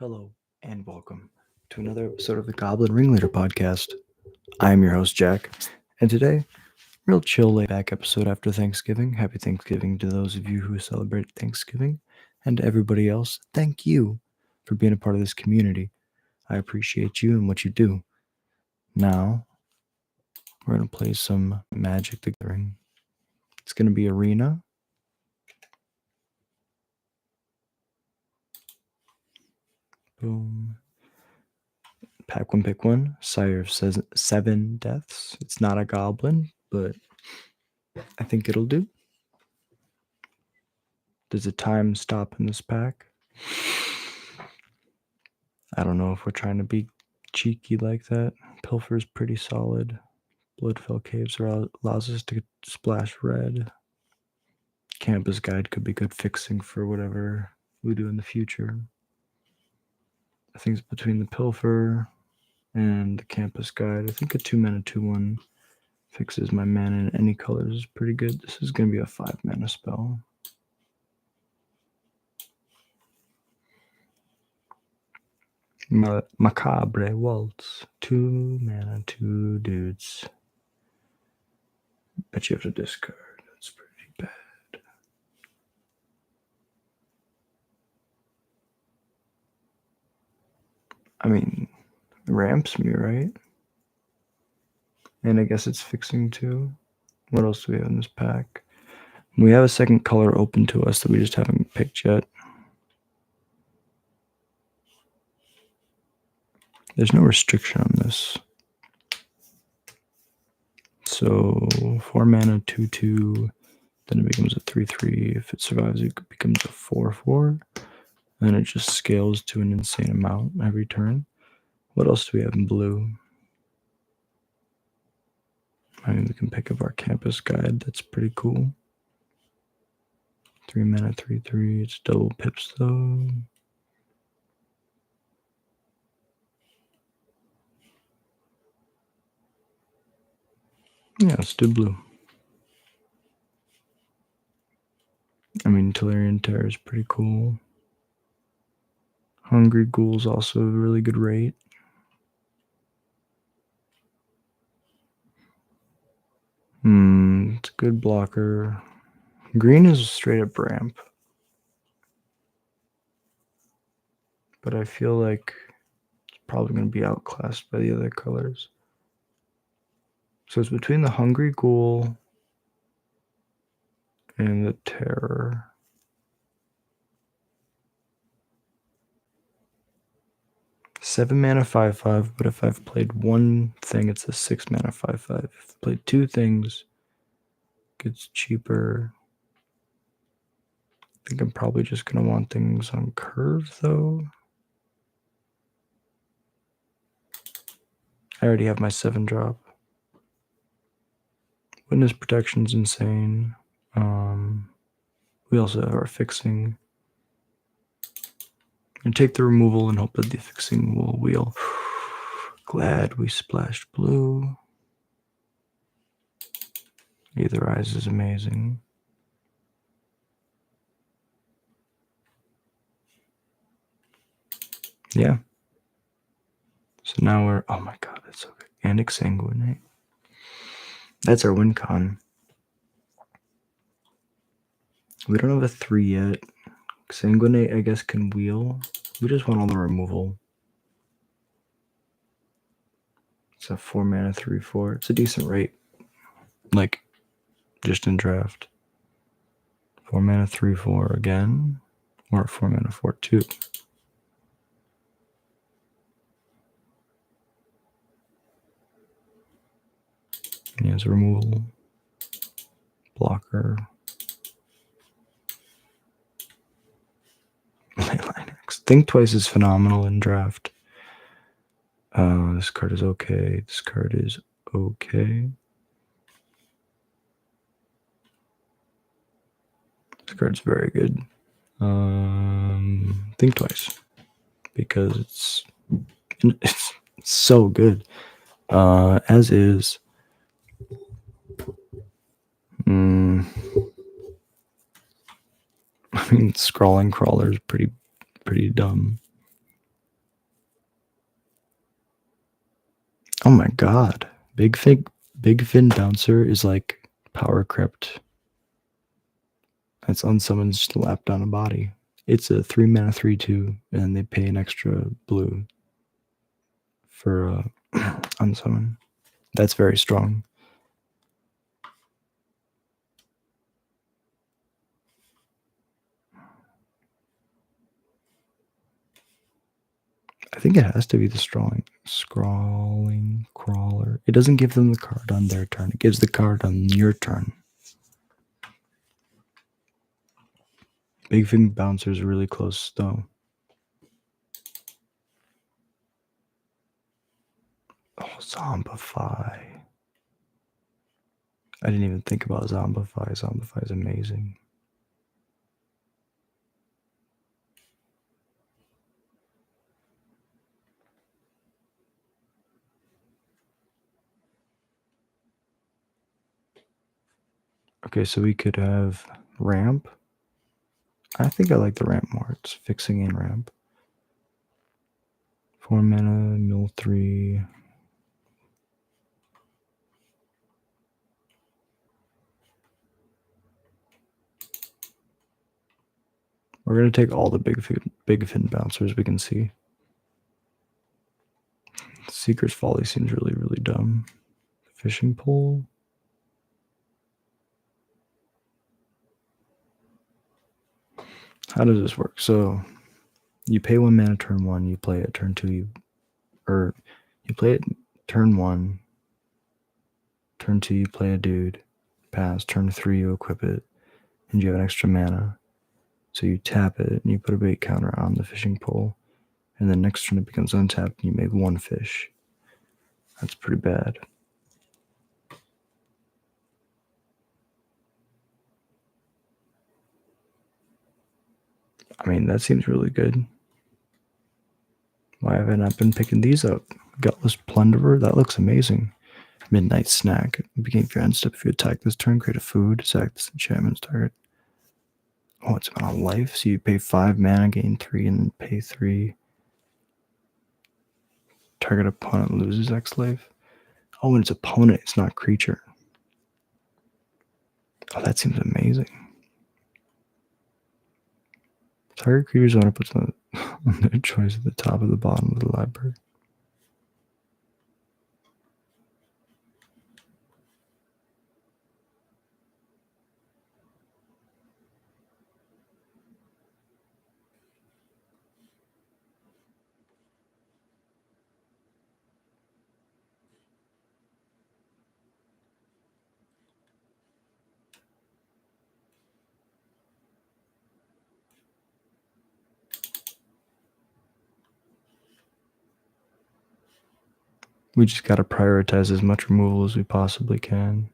Hello and welcome to another episode of the Goblin Ringleader podcast. I am your host, Jack, and today, real chill, laid back episode after Thanksgiving. Happy Thanksgiving to those of you who celebrate Thanksgiving, and to everybody else, thank you for being a part of this community. I appreciate you and what you do. Now, we're going to play some Magic the Gathering. It's going to be Arena. Boom. Pack one, pick one. Sire of 7 deaths. It's not a goblin, but I think it'll do. Does a time stop in this pack? I don't know if we're trying to be cheeky like that. Pilfer's pretty solid. Bloodfell Caves allows us to splash red. Campus Guide could be good fixing for whatever we do in the future. I think it's between the Pilfer and the Campus Guide. I think a 2-mana 2/1 fixes my mana in any colors is pretty good. This is going to be a 5-mana spell. Macabre Waltz. 2-mana 2 dudes. But you have to discard. That's pretty bad. I mean, ramps me, right? And I guess it's fixing too. What else do we have in this pack? We have a second color open to us that we just haven't picked yet. There's no restriction on this. So 4-mana 2/2, then it becomes a 3/3. If it survives, it becomes a 4/4. And it just scales to an insane amount every turn. What else do we have in blue? I mean, we can pick up our Campus Guide. That's pretty cool. 3-mana 3/3. It's double pips though. Yeah, let's do blue. I mean, Tellurian Terror is pretty cool. Hungry Ghoul's also a really good rate. It's a good blocker. Green is a straight up ramp. But I feel like it's probably going to be outclassed by the other colors. So it's between the Hungry Ghoul and the Terror. Seven mana 5/5, but if I've played one thing, it's a 6-mana 5/5. If I've played two things, it gets cheaper. I think I'm probably just going to want things on curve, though. I already have my 7-drop. Witness Protection's insane. We also have our fixing. And take the removal and hope that the fixing will wheel. Glad we splashed blue. Either Eyes is amazing. Yeah. So now we're, oh my god, that's so good. And Exsanguinate. That's our win con. We don't have a 3 yet. Exsanguinate, I guess, can wheel. We just want all the removal. It's a 4-mana 3/4. It's a decent rate. Like, just in draft. 4-mana 3/4 again. Or 4-mana 4/2. He has removal. Blocker. Think Twice is phenomenal in draft. This card is okay. This card is okay. This card's very good. Think Twice. Because it's so good. As is. I mean, Scrawling Crawler is pretty dumb. Oh my god. Big Fin Bouncer is like power crept. It's unsummoned slapped on a body. It's a 3 mana 3/2, and they pay an extra blue for unsummon. That's very strong. I think it has to be the scrawling crawler. It doesn't give them the card on their turn. It gives the card on your turn. Big Fin Bouncer is really close though. Oh, Zombify. I didn't even think about Zombify. Zombify is amazing. Okay, so we could have ramp. I think I like the ramp more. It's fixing in ramp. 4 mana, mill 3. We're gonna take all the big fin bouncers we can see. Seeker's Folly seems really, really dumb. Fishing pole. How does this work? So you pay 1 mana turn 1, you play it turn 2, you play it turn 1, turn 2 you play a dude, pass, turn 3 you equip it, and you have an extra mana. So you tap it and you put a bait counter on the fishing pole, and then next turn it becomes untapped and you make 1 fish. That's pretty bad. I mean, that seems really good. Why haven't I been picking these up? Gutless Plunderer, that looks amazing. Midnight Snack. Begin your end step. If you attack this turn, create a food. Sack this enchantment's target. Oh, it's on life. So you pay 5 mana, gain 3, and then pay 3. Target opponent loses X life. Oh, and it's opponent. It's not creature. Oh, that seems amazing. Target creature's owner puts on their choice at the top of the bottom of the library. We just got to prioritize as much removal as we possibly can.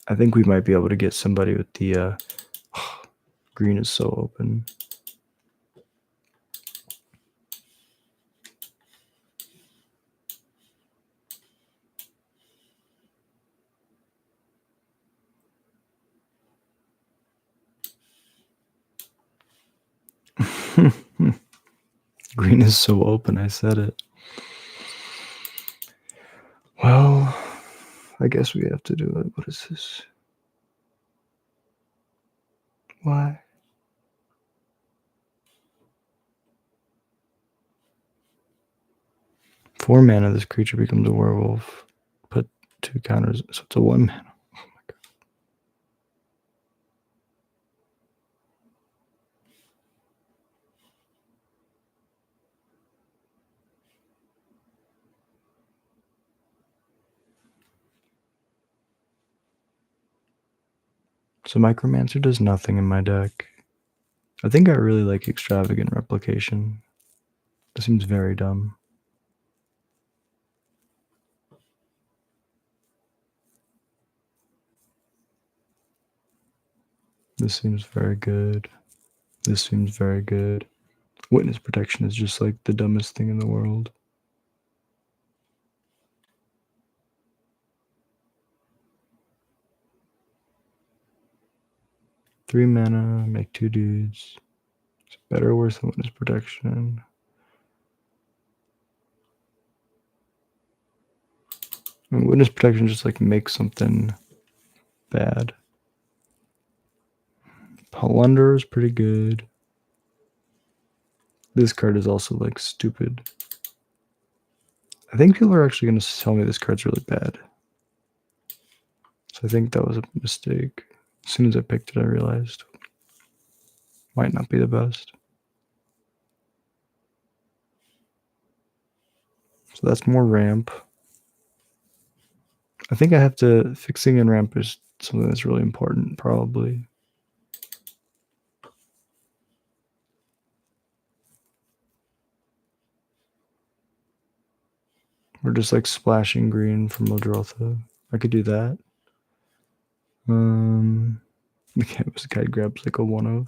I think we might be able to get somebody with the green is so open. Green is so open, I said it. Well, I guess we have to do it. What is this? Why? Four mana, this creature becomes a werewolf. Put 2 counters, so it's a 1 mana. Oh my god. So Micromancer does nothing in my deck. I think I really like Extravagant Replication. It seems very dumb. This seems very good. This seems very good. Witness protection is just like the dumbest thing in the world. Three mana, make 2 dudes. It's better or worse than witness protection. I mean, witness protection just like makes something bad. Plunder is pretty good. This card is also like stupid. I think people are actually going to tell me this card's really bad. So I think that was a mistake. As soon as I picked it, I realized might not be the best. So that's more ramp. I think I have to fixing in ramp is something that's really important, probably. Or just like splashing green from Ladrotha. I could do that. The canvas guide grabs like a 1/of.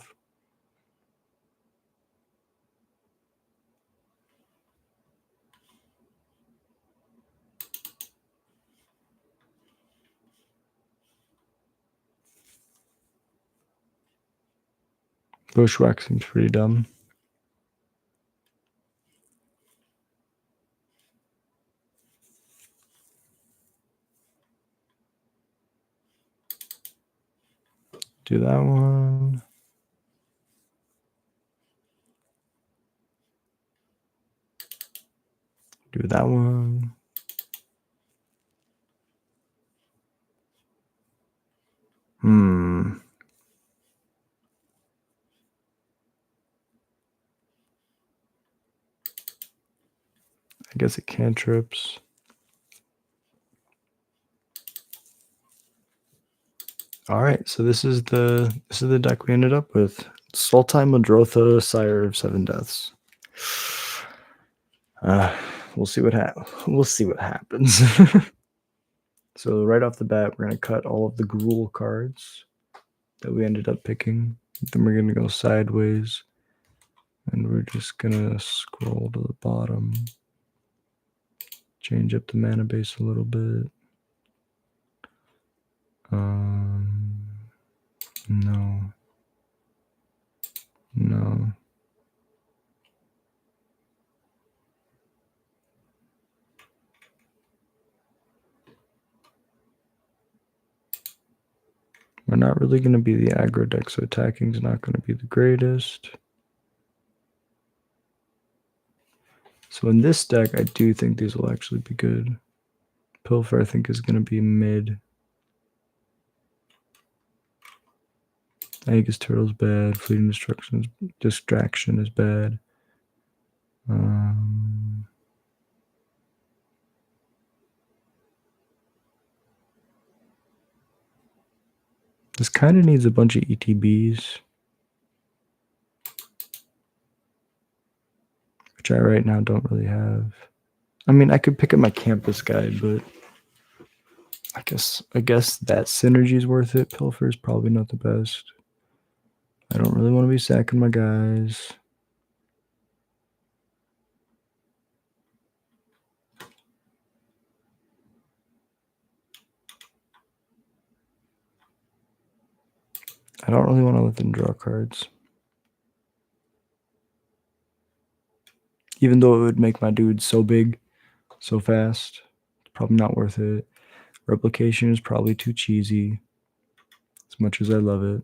Bushwhack seems pretty dumb. Do that one. Do that one. I guess it cantrips. All right, so this is the deck we ended up with. Sultai Madrotha, Sire of 7 Deaths. We'll see what happens. So right off the bat, we're gonna cut all of the Gruul cards that we ended up picking. Then we're gonna go sideways, and we're just gonna scroll to the bottom, change up the mana base a little bit. No. We're not really going to be the aggro deck, so attacking is not going to be the greatest. So in this deck, I do think these will actually be good. Pilfer, I think, is going to be mid. Aegis Turtle's bad. Fleeting Distraction is bad. This kind of needs a bunch of ETBs, which I right now don't really have. I mean, I could pick up my campus guide, but I guess that synergy is worth it. Pilfer is probably not the best. I don't really want to be sacking my guys. I don't really want to let them draw cards. Even though it would make my dude so big, so fast, it's probably not worth it. Replication is probably too cheesy, as much as I love it.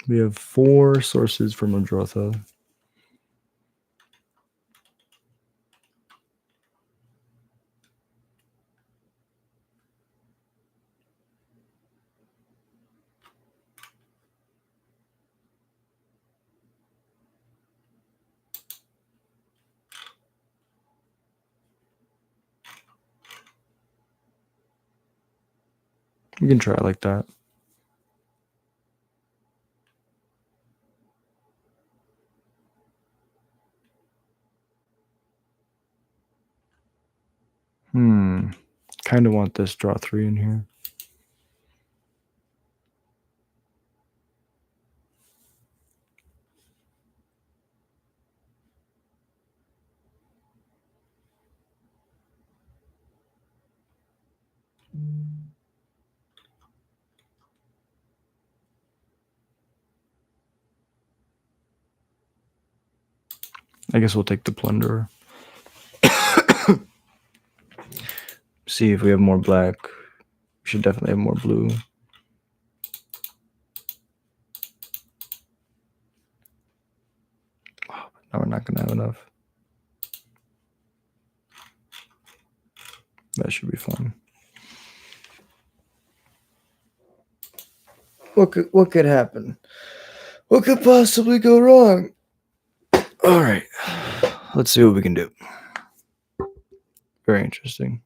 We have 4 sources from Madrotha. You can try it like that. Kind of want this draw 3 in here. I guess we'll take the Plunderer. See if we have more black. We should definitely have more blue. Oh, now we're not going to have enough. That should be fun. What could happen? What could possibly go wrong? All right. Let's see what we can do. Very interesting.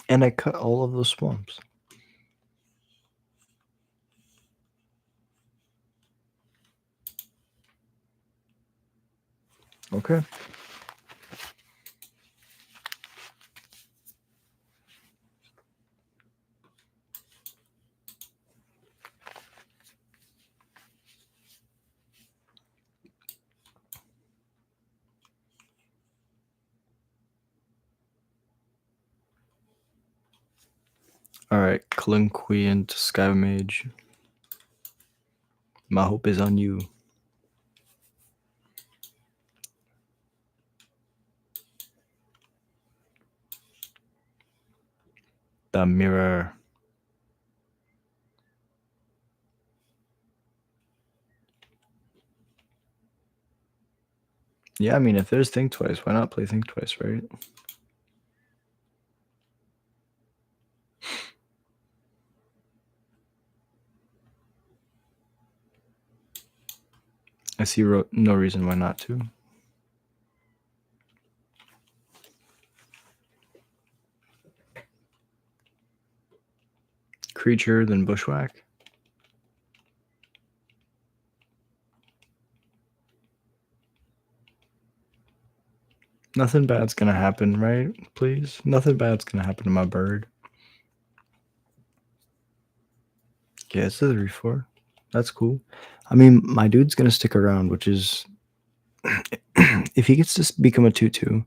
And I cut all of those swamps. Okay. All right, Clinquiant Sky Mage. My hope is on you. The mirror. Yeah, I mean, if there's Think Twice, why not play Think Twice, right? I see no reason why not to. Creature, then Bushwhack. Nothing bad's gonna happen, right? Please? Nothing bad's gonna happen to my bird. Yeah, it's a 3/4. That's cool. I mean, my dude's gonna stick around, which is... if he gets to become a 2/2,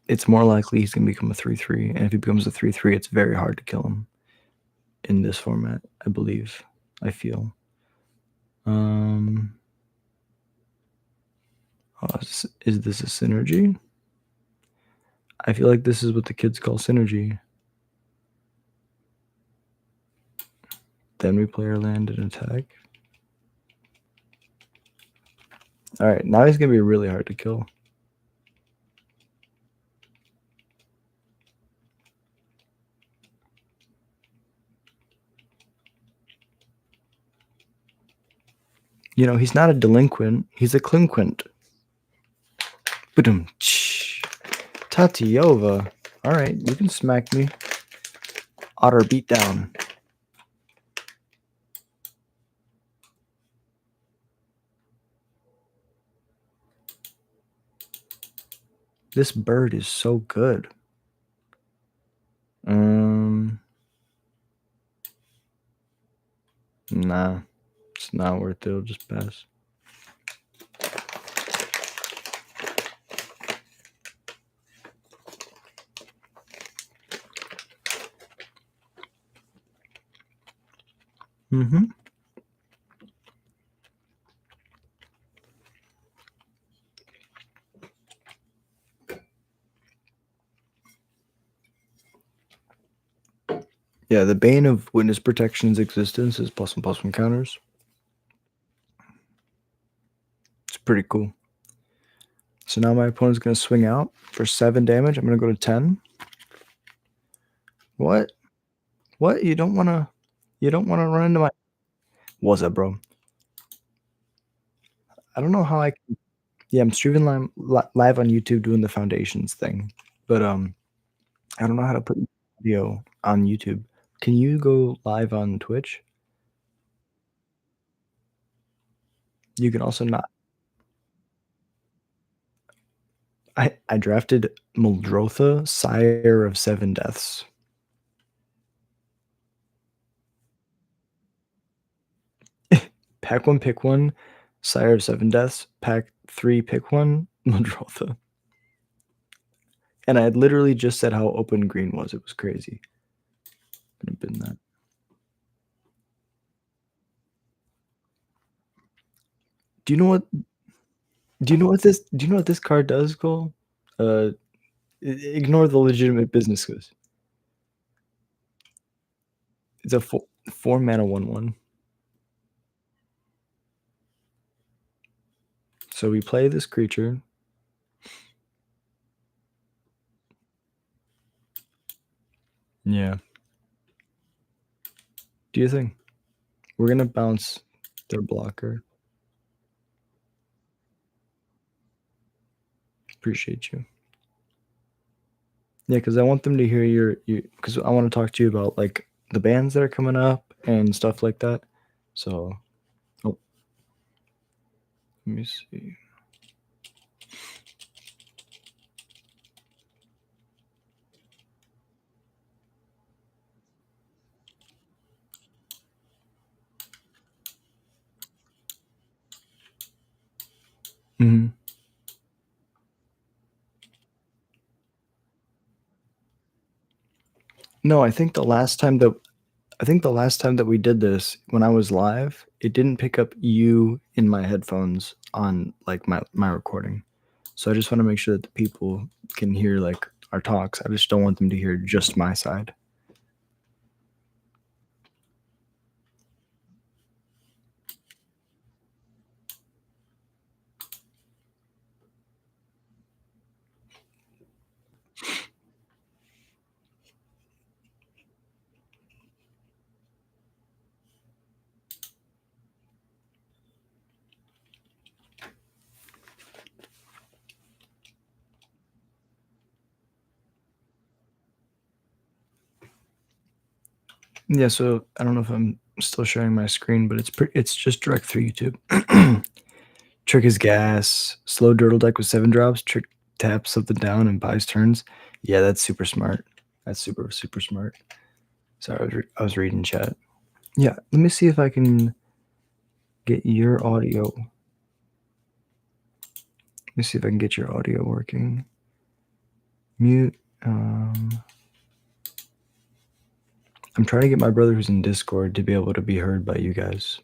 it's more likely he's gonna become a 3/3. And if he becomes a 3/3, it's very hard to kill him in this format, I believe. I feel. Oh, is this a synergy? I feel like this is what the kids call synergy. Then we play our land and attack. All right, now he's gonna be really hard to kill. You know, he's not a delinquent. He's a clinquent. Boom. Tatiova. All right, you can smack me. Otter beatdown. This bird is so good. Nah, it's not worth it. It'll just pass. Mm-hmm. Yeah, the bane of witness protection's existence is +1/+1 counters. It's pretty cool. So now my opponent's gonna swing out for 7 damage. I'm gonna go to 10. What? What? You don't wanna run into my... What's up, bro? I don't know how I can... Yeah, I'm streaming live on YouTube doing the foundations thing. But I don't know how to put video on YouTube. Can you go live on Twitch? You can also not. I drafted Muldrotha, Sire of Seven Deaths. Pack 1, pick 1, Sire of Seven Deaths. Pack 3, pick 1, Muldrotha. And I had literally just said how open green was. It was crazy. Could have been that. Do you know what do you know what this card does, Cole? Ignore the legitimate businesses. It's a 4 mana 1/1. So we play this creature. Yeah. Do you think? We're gonna bounce their blocker. Appreciate you. Yeah, because I want them to hear your because I want to talk to you about like the bands that are coming up and stuff like that. So, oh, let me see. Mhm. No, I think the last time that we did this when I was live, it didn't pick up you in my headphones on like my recording. So I just want to make sure that the people can hear like our talks. I just don't want them to hear just my side. Yeah, so I don't know if I'm still sharing my screen, but it's just direct through YouTube. Trick is gas. Slow Dirtle deck with 7 drops. Trick taps something down and buys turns. Yeah, that's super smart. That's super, super smart. Sorry, I was reading chat. Yeah, let me see if I can get your audio. Let me see if I can get your audio working. Mute. I'm trying to get my brother who's in Discord to be able to be heard by you guys.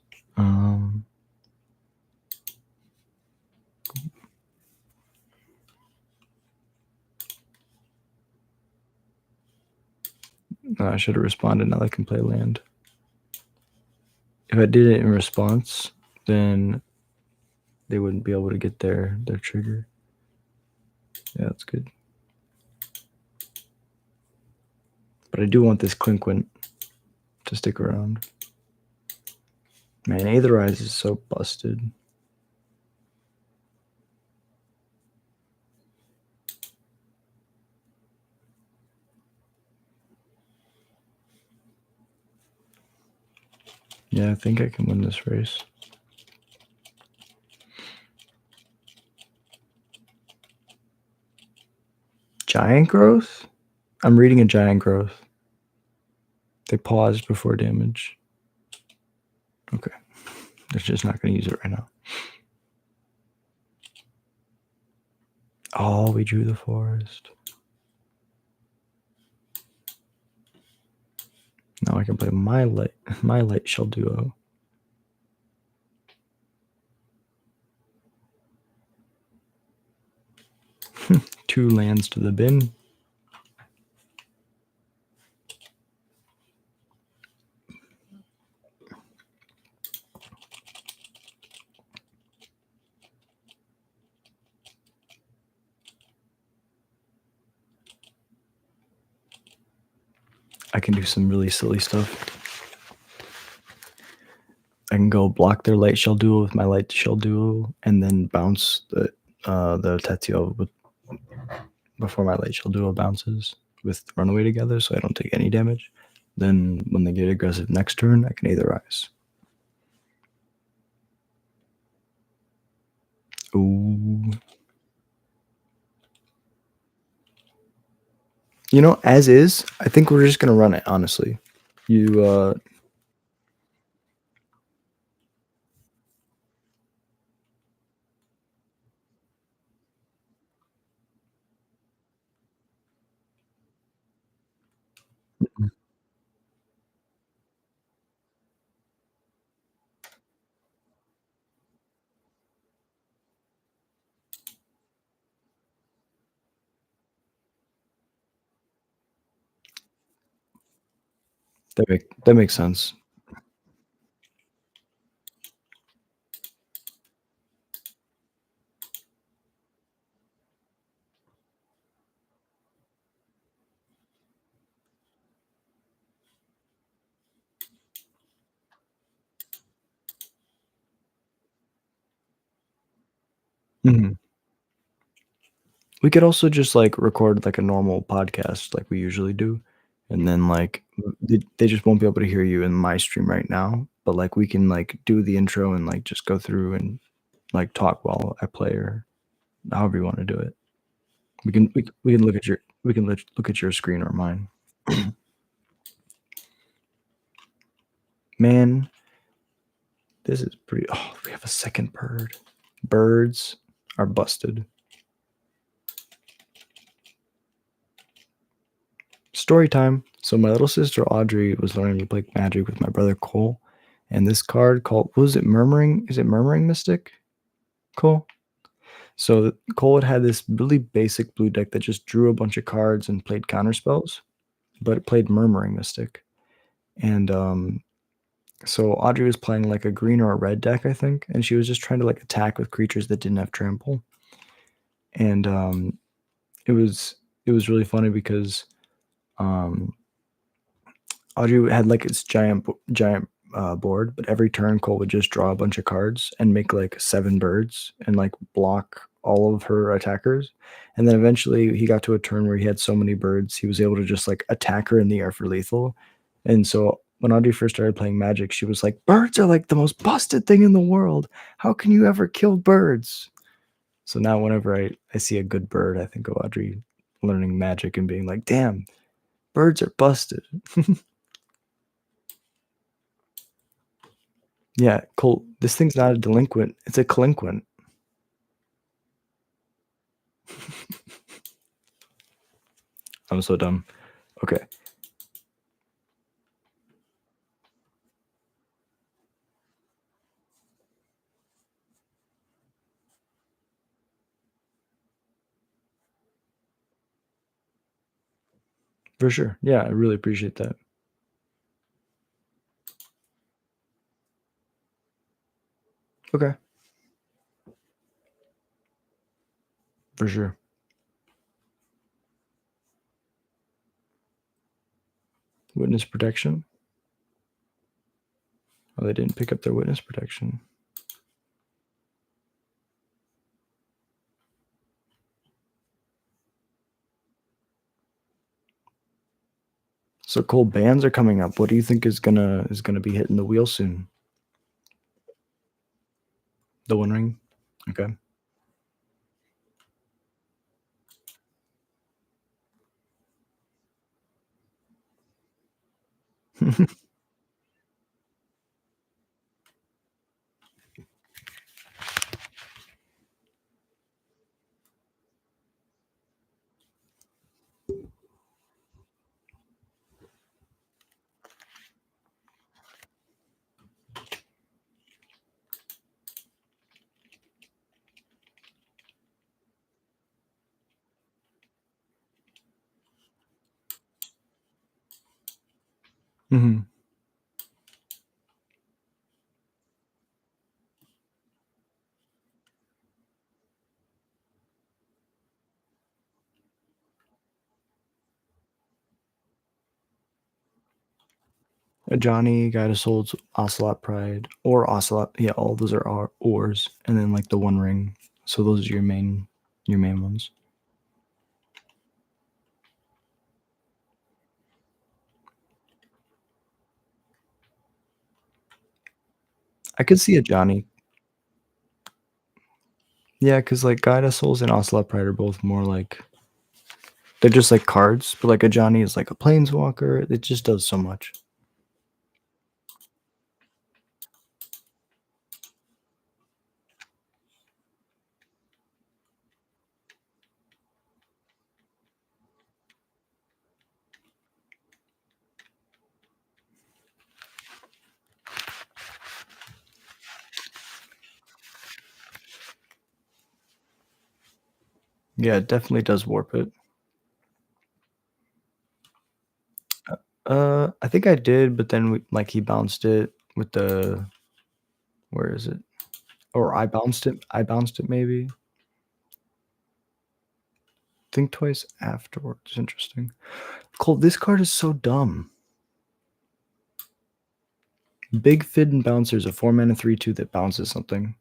I should have responded. Now I can play land. If I did it in response, then they wouldn't be able to get their trigger. Yeah, that's good. But I do want this Clinquint to stick around. Man, Aetherize is so busted. Yeah, I think I can win this race. Giant growth? I'm reading a giant growth. They paused before damage. Okay. They're just not going to use it right now. Oh, we drew the forest. Now I can play my light shell duo. Two lands to the bin. I can do some really silly stuff. I can go block their light shell duo with my light shell duo, and then bounce the Tetsuo before my light shell duo bounces with runaway together, so I don't take any damage. Then when they get aggressive next turn, I can Aetherize. Ooh. You know, as is, I think we're just gonna run it, honestly. You that makes sense. Mhm. We could also just, like, record, like, a normal podcast like we usually do, and then, like, they just won't be able to hear you in my stream right now, but, like, we can, like, do the intro and, like, just go through and, like, talk while I play or however you wanna do it. We can look at your look at your screen or mine. Man, this is pretty oh, we have a second bird. Birds are busted. Story time. So my little sister Audrey was learning to play Magic with my brother Cole, and this card called what was it? Murmuring? Is it Murmuring Mystic? Cole. So Cole had this really basic blue deck that just drew a bunch of cards and played counter spells, but it played Murmuring Mystic. And so Audrey was playing like a green or a red deck, I think, and she was just trying to like attack with creatures that didn't have trample. And it was it was really funny because um Audrey had like its giant board, but every turn Cole would just draw a bunch of cards and make like 7 birds and like block all of her attackers. And then eventually he got to a turn where he had so many birds, he was able to just like attack her in the air for lethal. And so when Audrey first started playing Magic, she was like, "Birds are like the most busted thing in the world. How can you ever kill birds?" So now whenever I see a good bird, I think of Audrey learning Magic and being like, "Damn, birds are busted." Yeah, Colt, this thing's not a delinquent, it's a colinquent. I'm so dumb. Okay, for sure. Yeah, I really appreciate that. Okay, for sure. Witness protection? Oh, they didn't pick up their witness protection. So cold bans are coming up. What do you think is gonna be hitting the wheel soon? The One Ring? Okay. Mhm. A Johnny, Guy to Souls, Ocelot Pride, or Ocelot. Yeah, all those are ors, and then like the One Ring. So those are your main ones. I could see a Johnny. Yeah, because like Gaida Souls and Ocelot Pride are both more like they're just like cards, but like a Johnny is like a planeswalker. It just does so much. Yeah, it definitely does warp it. I think I did, but then like he bounced it with the where is it? Or I bounced it. I bounced it maybe. Think twice afterwards. Interesting. Cole, this card is so dumb. Big Fid and Bouncer is a 4-mana 3/2 that bounces something.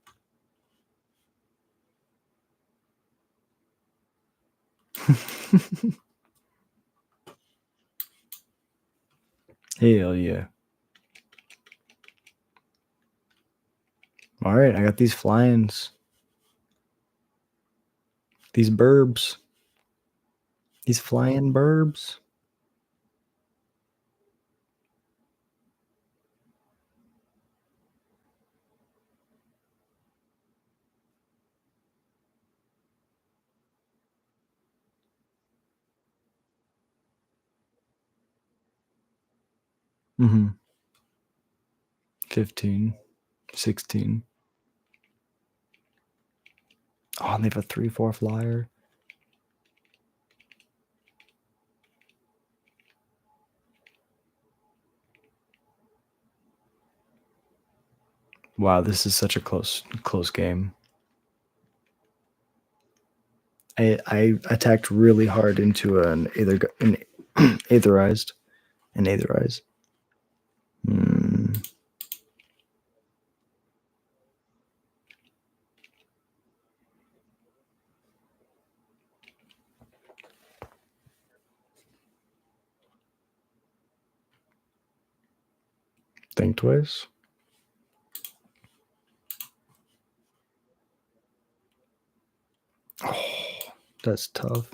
Hell yeah. All right, I got these flyings. These burbs. These flying burbs. Mm-hmm. 15. 16. Oh, and they have a 3/4 flyer. Wow, this is such a close game. I attacked really hard into an aetherized. An aetherized. Think twice. Oh, that's tough.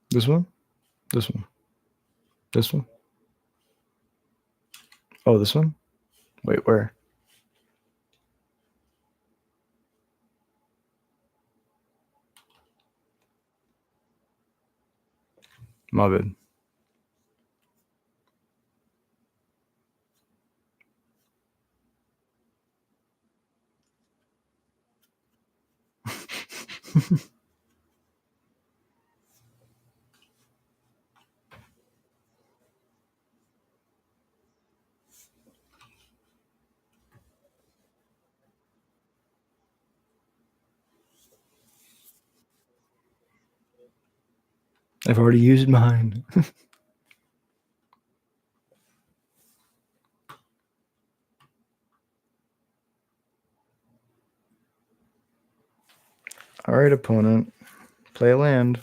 This one? This one? This one? Oh, this one? Wait, where? My bad. I've already used mine. All right, opponent. Play a land.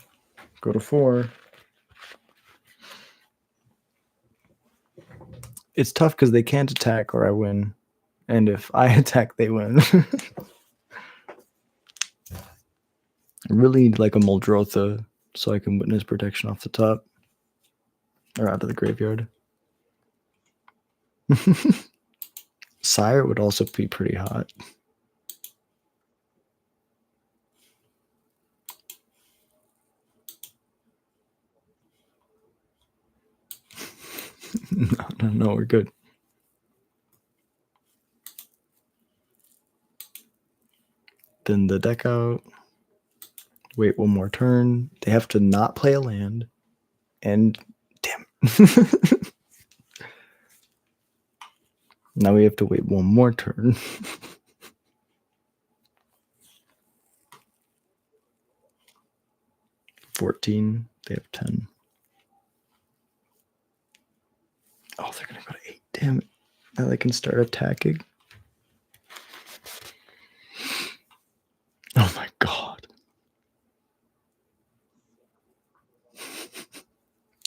Go to 4. It's tough because they can't attack or I win. And if I attack, they win. I really need like a Muldrotha so I can witness protection off the top. Or out of the graveyard. Sire would also be pretty hot. No, we're good. Then the deck out. Wait one more turn. They have to not play a land. And damn. Now we have to wait one more turn. 14. They have 10. Oh, they're gonna go to 8. Damn it. Now they can start attacking. Oh my god.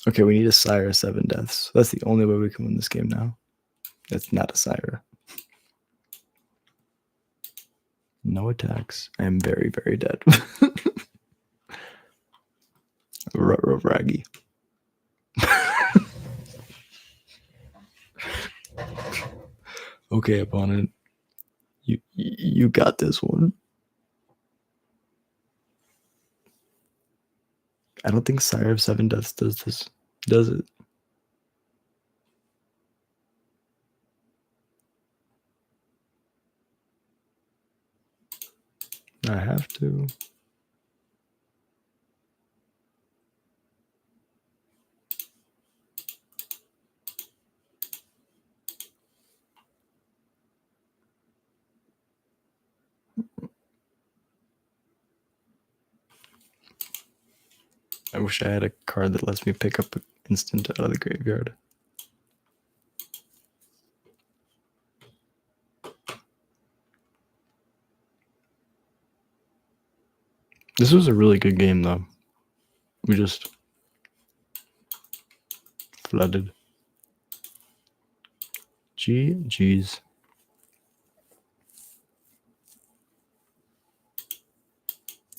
Okay, we need a Sire 7 deaths. That's the only way we can win this game now. That's not a Sire. No attacks. I am very, very dead. Raggy. Okay, opponent. You got this one. I don't think Sire of 7 Deaths does this. Does it? I have to. I wish I had a card that lets me pick up an instant out of the graveyard. This was a really good game, though. We just flooded. Jeez.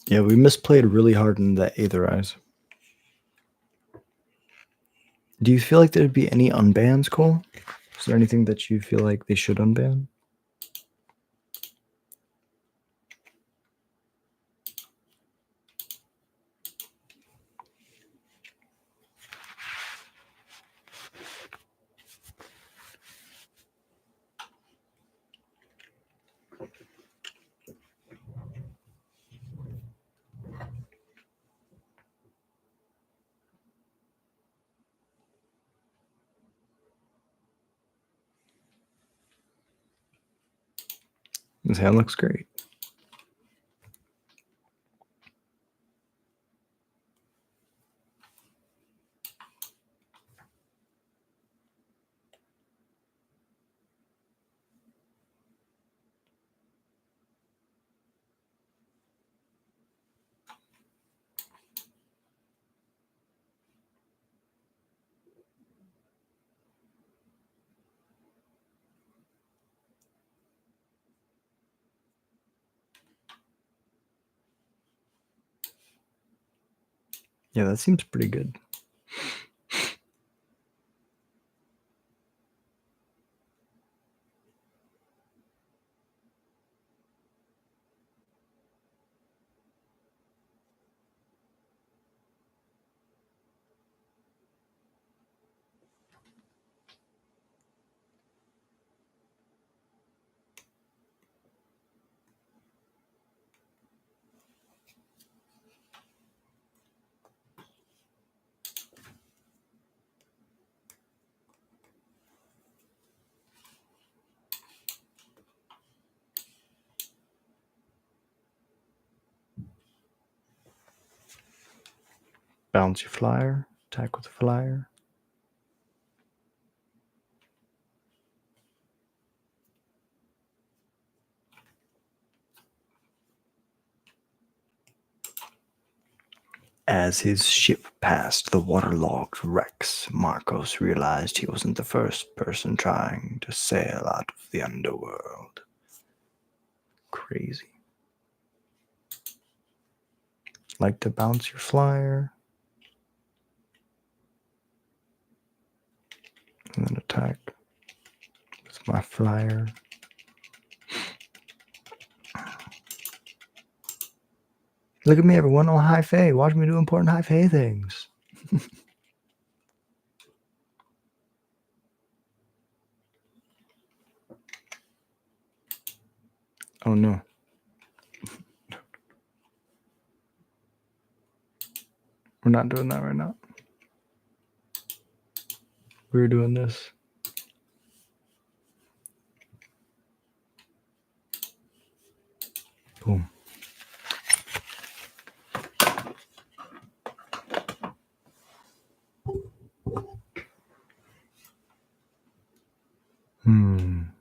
Yeah, we misplayed really hard in that Aetherize. Do you feel like there'd be any unbans, Cole? Is there anything that you feel like they should unban? This hand looks great. Yeah, that seems pretty good. Bounce your flyer, attack with a flyer. As his ship passed the waterlogged wrecks, Marcos realized he wasn't the first person trying to sail out of the underworld. Crazy. Like to bounce your flyer. And then attack with my flyer. Look at me, everyone, on high fae. Watch me do important high fae things. Oh no. We're not doing that right now. We're doing this. Boom. Hmm.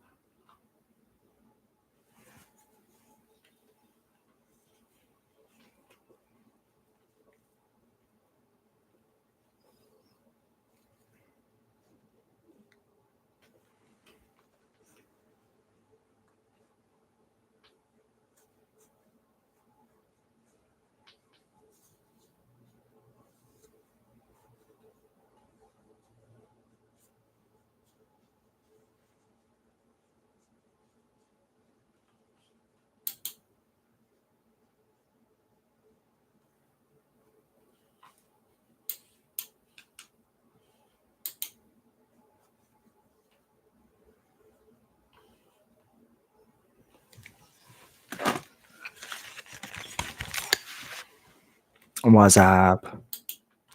Wassup?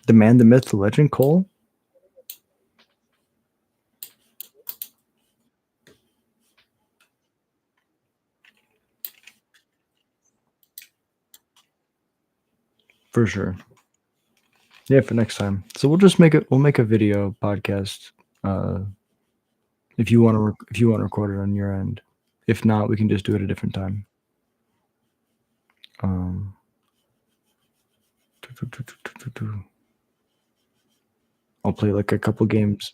The man, the myth, the legend, Cole? For sure. Yeah, for next time. So we'll just make a video podcast if you want to if you want to record it on your end. If not, we can just do it a different time. Um I'll play like a couple games.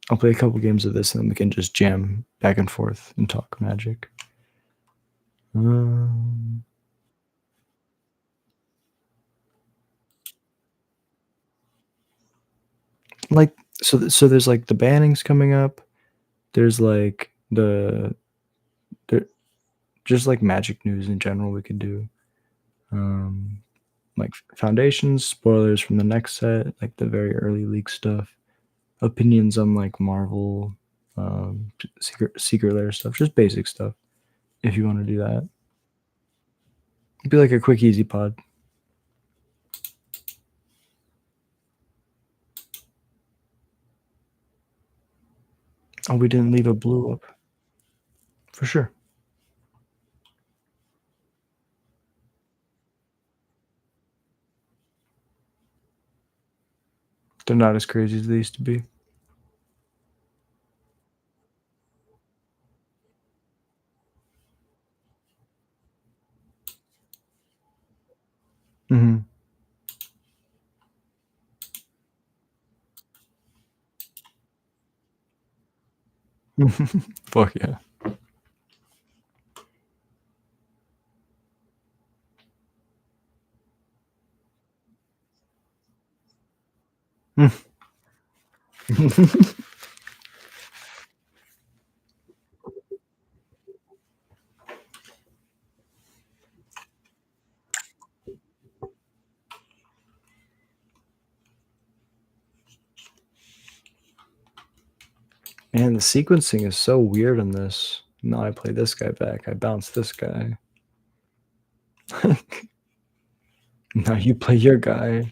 I'll play a couple games of this and then we can just jam back and forth and talk magic. Um, like so there's like the bannings coming up. There's like there just like magic news in general we could do. Um like foundations, spoilers from the next set, like the very early league stuff, opinions on like Marvel, secret lair stuff, just basic stuff. If you want to do that, it'd be like a quick, easy pod. Oh, we didn't leave a blue up for sure. They're not as crazy as they used to be. Hmm. Fuck yeah. Man, the sequencing is so weird on this. Now I play this guy back. I bounce this guy. Now you play your guy.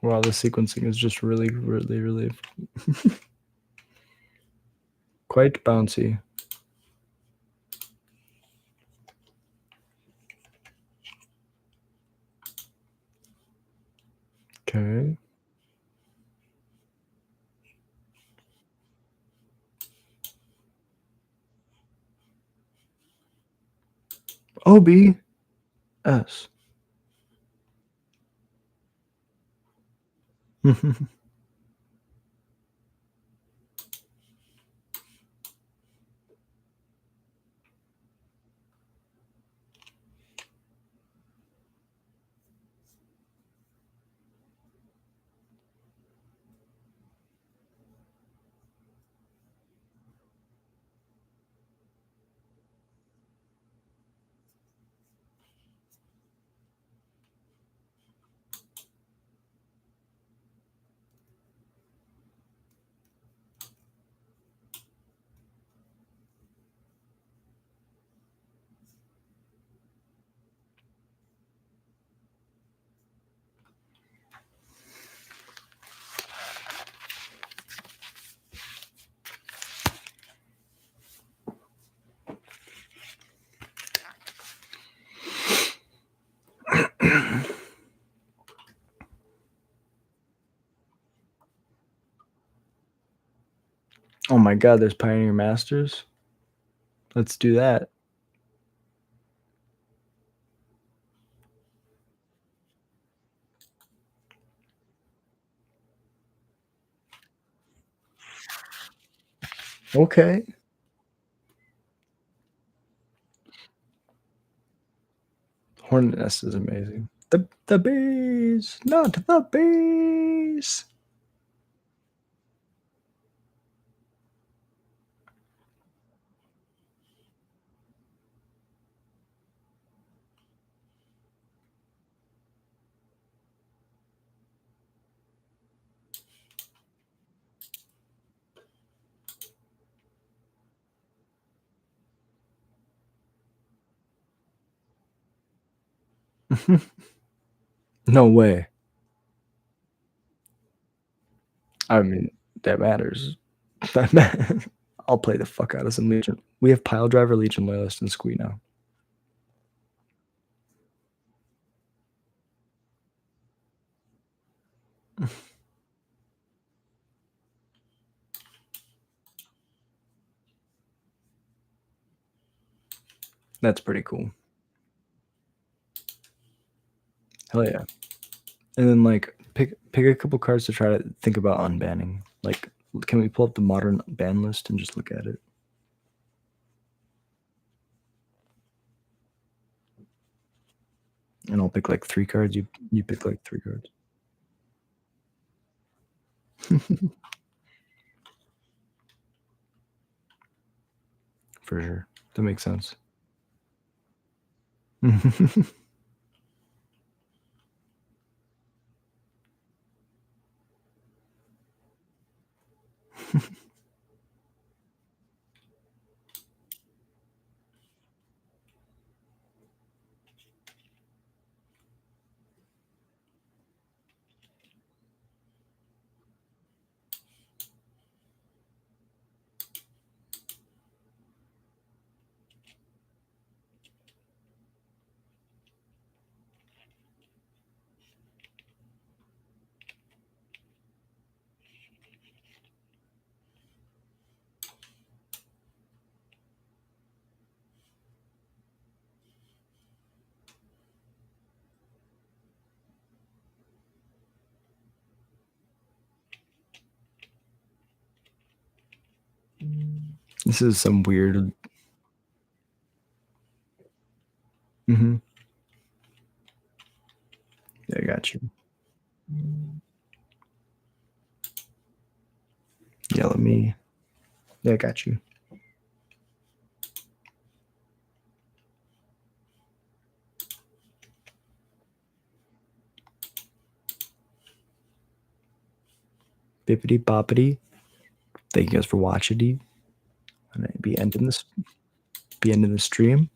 Wow, the sequencing is just really, really, really quite bouncy. Okay. OBS. Oh my god, there's Pioneer Masters. Let's do that. Okay. Hornet Nest is amazing. The bees, not the bees. No way. I mean, that matters. That matters. I'll play the fuck out of some Legion. We have Pile Driver, Legion Loyalist, and Squee now. That's pretty cool. Hell yeah. And then like pick a couple cards to try to think about unbanning. Like, can we pull up the modern ban list and just look at it? And I'll pick like 3 cards. You pick like 3 cards. For sure. That makes sense. This is some weird. Hmm. Yeah, I got you. Yell at me. Yeah, I got you. Bippity boppity. Thank you guys for watching. And be ending this stream.